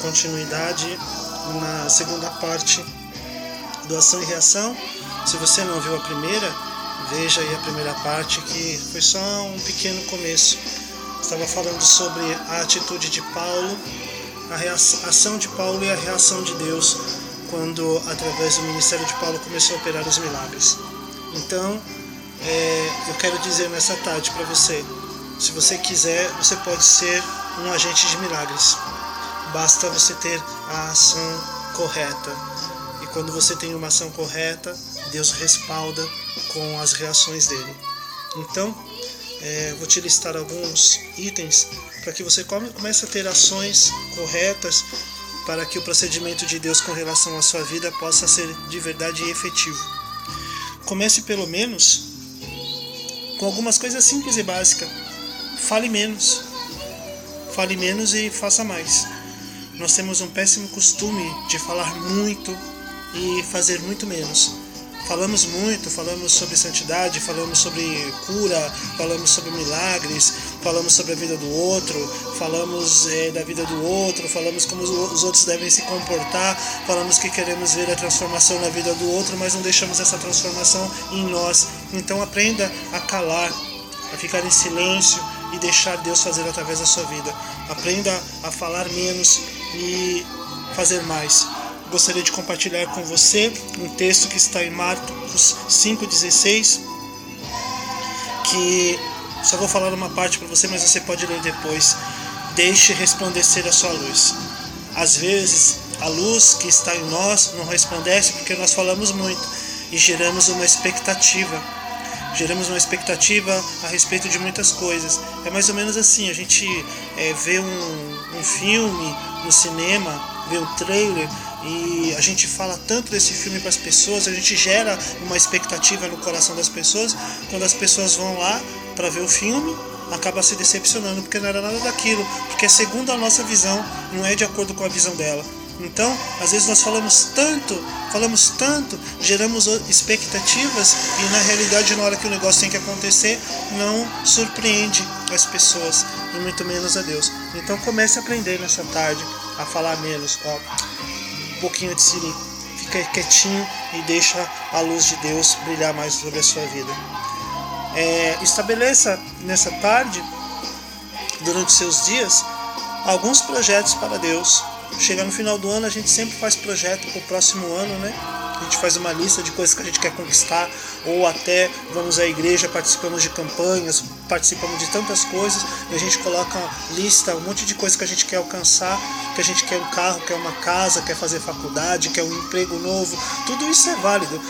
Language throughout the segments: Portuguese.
continuidade na segunda parte do Ação e Reação. Se você não viu a primeira, veja aí a primeira parte, que foi só um pequeno começo. Estava falando sobre a atitude de Paulo, a ação de Paulo e a reação de Deus quando, através do ministério de Paulo, começou a operar os milagres. Então, eu quero dizer nessa tarde para você, se você quiser, você pode ser um agente de milagres. Basta você ter a ação correta. E quando você tem uma ação correta, Deus respalda com as reações dele. Então, vou te listar alguns itens para que você comece a ter ações corretas, para que o procedimento de Deus com relação à sua vida possa ser de verdade e efetivo. Comece pelo menos com algumas coisas simples e básicas. Fale menos e faça mais. Nós temos um péssimo costume de falar muito e fazer muito menos. Falamos muito, falamos sobre santidade, falamos sobre cura, falamos sobre milagres, falamos sobre a vida do outro, falamos da vida do outro, falamos como os outros devem se comportar, falamos que queremos ver a transformação na vida do outro, mas não deixamos essa transformação em nós. Então aprenda a calar, a ficar em silêncio e deixar Deus fazer através da sua vida. Aprenda a falar menos e fazer mais. Gostaria de compartilhar com você um texto que está em Marcos 5,16, que só vou falar uma parte para você, mas você pode ler depois. Deixe resplandecer a sua luz. Às vezes, a luz que está em nós não resplandece porque nós falamos muito e geramos uma expectativa a respeito de muitas coisas. É mais ou menos assim, a gente vê um filme no cinema, vê um trailer, e a gente fala tanto desse filme para as pessoas, a gente gera uma expectativa no coração das pessoas. Quando as pessoas vão lá para ver o filme, acaba se decepcionando, porque não era nada daquilo, porque é segundo a nossa visão, não é de acordo com a visão dela. Então, às vezes nós falamos tanto, geramos expectativas e na realidade, na hora que o negócio tem que acontecer, não surpreende as pessoas e muito menos a Deus. Então comece a aprender nessa tarde a falar menos, um pouquinho de siri, fica quietinho e deixa a luz de Deus brilhar mais sobre a sua vida. Estabeleça nessa tarde, durante os seus dias, alguns projetos para Deus. Chega no final do ano, a gente sempre faz projeto para o próximo ano, né? A gente faz uma lista de coisas que a gente quer conquistar, ou até vamos à igreja, participamos de campanhas, participamos de tantas coisas, e a gente coloca lista, um monte de coisas que a gente quer alcançar, que a gente quer um carro, quer uma casa, quer fazer faculdade, quer um emprego novo. Tudo isso é válido.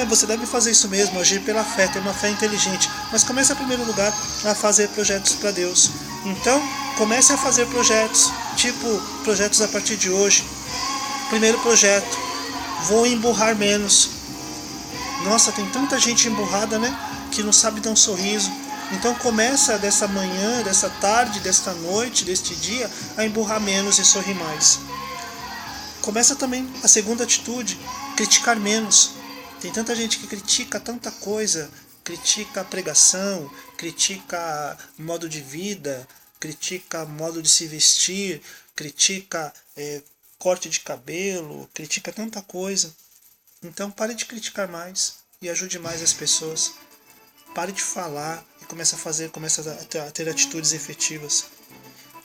Você deve fazer isso mesmo, agir pela fé, ter uma fé inteligente. Mas comece, em primeiro lugar, a fazer projetos para Deus. Então, comece a fazer projetos, tipo projetos a partir de hoje. Primeiro projeto, vou emburrar menos. Nossa, tem tanta gente emburrada, né? Que não sabe dar um sorriso. Então começa dessa manhã, dessa tarde, desta noite, deste dia, a emburrar menos e sorrir mais. Começa também a segunda atitude, criticar menos. Tem tanta gente que critica tanta coisa, critica a pregação, critica modo de vida, critica modo de se vestir, critica corte de cabelo, critica tanta coisa. Então pare de criticar mais e ajude mais as pessoas. Pare de falar e comece a ter atitudes efetivas.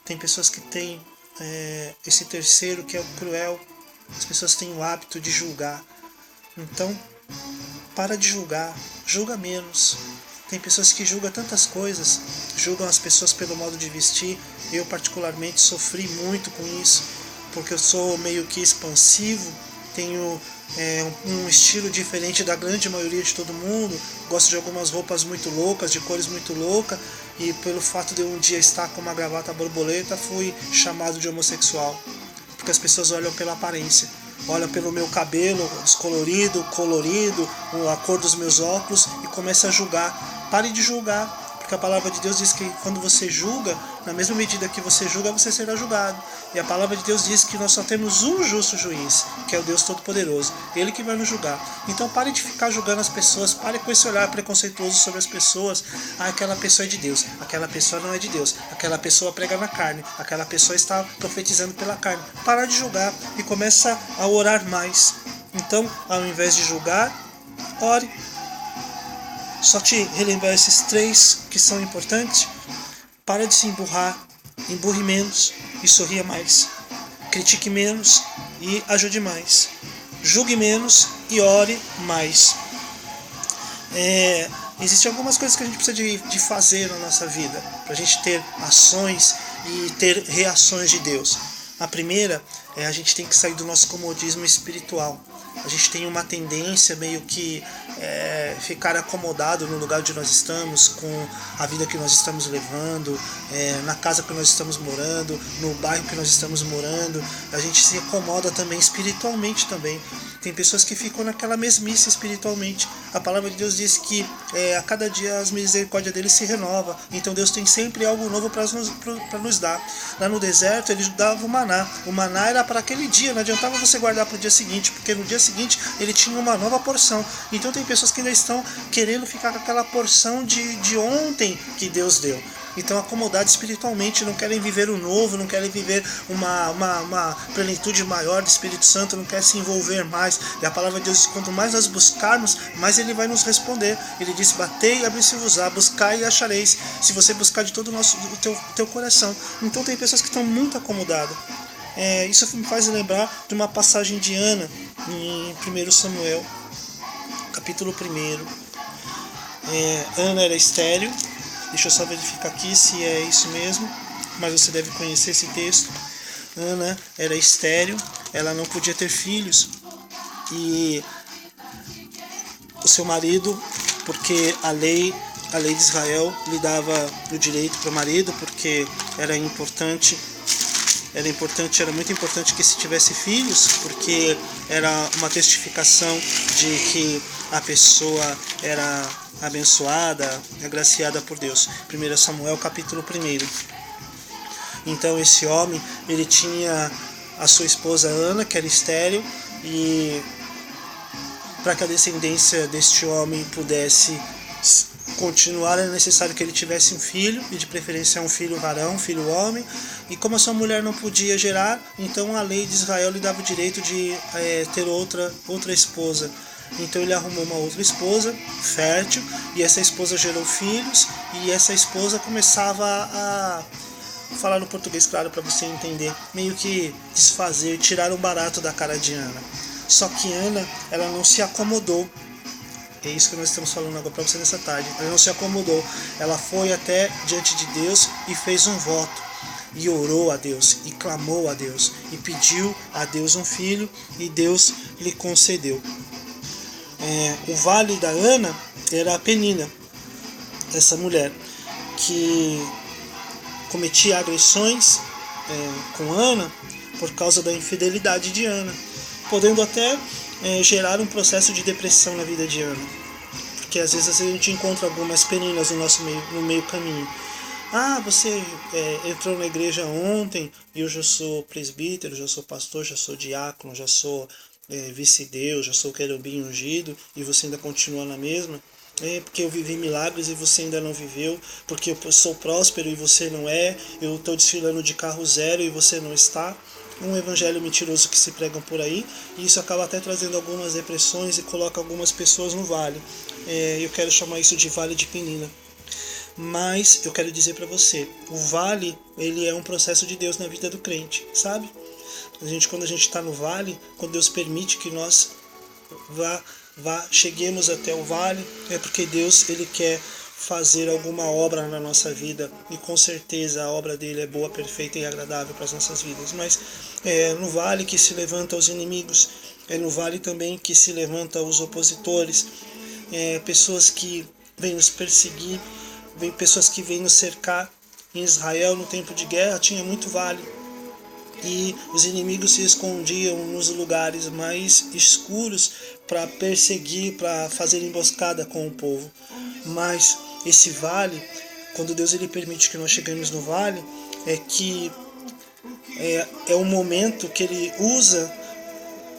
Tem pessoas que têm esse terceiro, que é o cruel. As pessoas têm o hábito de julgar. Então, para de julgar, julga menos. Tem pessoas que julgam tantas coisas, julgam as pessoas pelo modo de vestir. Eu particularmente sofri muito com isso, porque eu sou meio que expansivo, tenho um estilo diferente da grande maioria de todo mundo, gosto de algumas roupas muito loucas, de cores muito loucas, e pelo fato de eu um dia estar com uma gravata borboleta, fui chamado de homossexual, porque as pessoas olham pela aparência. Olha pelo meu cabelo descolorido, colorido, a cor dos meus óculos e começa a julgar. Pare de julgar, porque Porque a palavra de Deus diz que quando você julga, na mesma medida que você julga, você será julgado. E a palavra de Deus diz que nós só temos um justo juiz, que é o Deus Todo-Poderoso. Ele que vai nos julgar. Então pare de ficar julgando as pessoas, pare com esse olhar preconceituoso sobre as pessoas. Ah, aquela pessoa é de Deus, aquela pessoa não é de Deus, aquela pessoa prega na carne, aquela pessoa está profetizando pela carne. Para de julgar e começa a orar mais. Então, ao invés de julgar, ore. Só te relembrar esses 3 que são importantes. Para de se emburrar, emburre menos e sorria mais. Critique menos e ajude mais. Julgue menos e ore mais. Existem algumas coisas que a gente precisa de fazer na nossa vida, para a gente ter ações e ter reações de Deus. A primeira é a gente tem que sair do nosso comodismo espiritual. A gente tem uma tendência meio que ficar acomodado no lugar onde nós estamos, com a vida que nós estamos levando, na casa que nós estamos morando, no bairro que nós estamos morando. A gente se acomoda também espiritualmente também. Tem pessoas que ficam naquela mesmice espiritualmente. A palavra de Deus diz que a cada dia as misericórdias dele se renova. Então Deus tem sempre algo novo para nos dar. Lá no deserto ele dava o maná. O maná era para aquele dia, não adiantava você guardar para o dia seguinte, porque no dia seguinte ele tinha uma nova porção. Então tem pessoas que ainda estão querendo ficar com aquela porção de ontem que Deus deu. Então acomodados espiritualmente, não querem viver o novo, não querem viver uma plenitude maior do Espírito Santo, não querem se envolver mais. E a palavra de Deus diz que quanto mais nós buscarmos, mais Ele vai nos responder. Ele disse: batei e abri-se-vos-á, buscai e achareis, se você buscar de todo o teu coração. Então tem pessoas que estão muito acomodadas. Isso me faz lembrar de uma passagem de Ana em 1 Samuel, capítulo 1. Ana era estéril. Deixa eu só verificar aqui se é isso mesmo, mas você deve conhecer esse texto. Ana era estéril, ela não podia ter filhos, e o seu marido, porque a lei de Israel lhe dava o direito para o marido, porque era muito importante que se tivesse filhos, porque era uma testificação de que a pessoa era abençoada, agraciada por Deus. 1 Samuel capítulo 1. Então esse homem, ele tinha a sua esposa Ana, que era estéril, e para que a descendência deste homem pudesse continuar, era necessário que ele tivesse um filho, e de preferência um filho varão, um filho homem. E como a sua mulher não podia gerar, então a lei de Israel lhe dava o direito de ter outra esposa. Então ele arrumou uma outra esposa, fértil, e essa esposa gerou filhos, e essa esposa começava a falar no português, claro, para você entender, meio que desfazer, tirar um barato da cara de Ana. Só que Ana, ela não se acomodou. É isso que nós estamos falando agora para você nessa tarde. Ela não se acomodou. Ela foi até diante de Deus e fez um voto. E orou a Deus, e clamou a Deus, e pediu a Deus um filho, e Deus lhe concedeu. O vale da Ana era a Penina, essa mulher que cometia agressões com Ana por causa da infidelidade de Ana, podendo até gerar um processo de depressão na vida de Ana, porque às vezes a gente encontra algumas peninas no meio caminho. Você entrou na igreja ontem e eu já sou presbítero, já sou pastor, já sou diácono, já sou vice-deus, já sou querubim ungido, e você ainda continua na mesma? Porque eu vivi milagres e você ainda não viveu, porque eu sou próspero e você não é, eu estou desfilando de carro zero e você não está. Um evangelho mentiroso que se pregam por aí, e isso acaba até trazendo algumas depressões e coloca algumas pessoas no vale. Eu quero chamar isso de vale de Penina. Mas eu quero dizer para você, o vale, ele é um processo de Deus na vida do crente, sabe? Quando a gente está no vale, quando Deus permite que nós cheguemos até o vale, é porque Deus, ele quer fazer alguma obra na nossa vida, e com certeza a obra dele é boa, perfeita e agradável para as nossas vidas. Mas é no vale que se levantam os inimigos, é no vale também que se levantam os opositores, pessoas que vêm nos perseguir, pessoas que vêm nos cercar. Em Israel, no tempo de guerra, tinha muito vale, e os inimigos se escondiam nos lugares mais escuros para perseguir, para fazer emboscada com o povo. Mas esse vale, quando Deus ele permite que nós cheguemos no vale, é que é o momento que Ele usa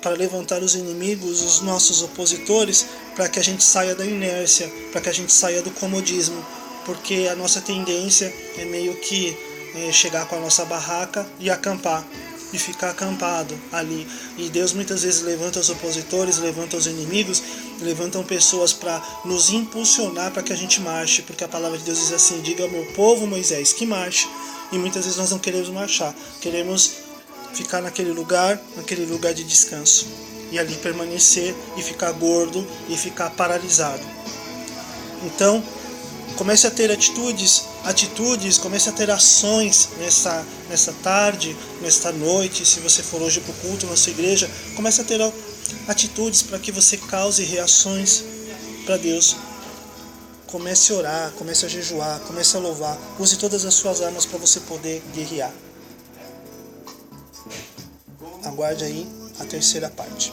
para levantar os inimigos, os nossos opositores, para que a gente saia da inércia, para que a gente saia do comodismo, porque a nossa tendência é meio que chegar com a nossa barraca e acampar, e ficar acampado ali. E Deus muitas vezes levanta os opositores, levanta os inimigos, levantam pessoas para nos impulsionar para que a gente marche, porque a palavra de Deus diz assim: diga ao meu povo Moisés que marche. E muitas vezes nós não queremos marchar, queremos ficar naquele lugar de descanso, e ali permanecer e ficar gordo e ficar paralisado. Então, comece a ter atitudes, comece a ter ações nessa tarde, nesta noite. Se você for hoje para o culto na sua igreja, comece a ter atitudes para que você cause reações para Deus. Comece a orar, comece a jejuar, comece a louvar. Use todas as suas armas para você poder guerrear. Aguarde aí a terceira parte.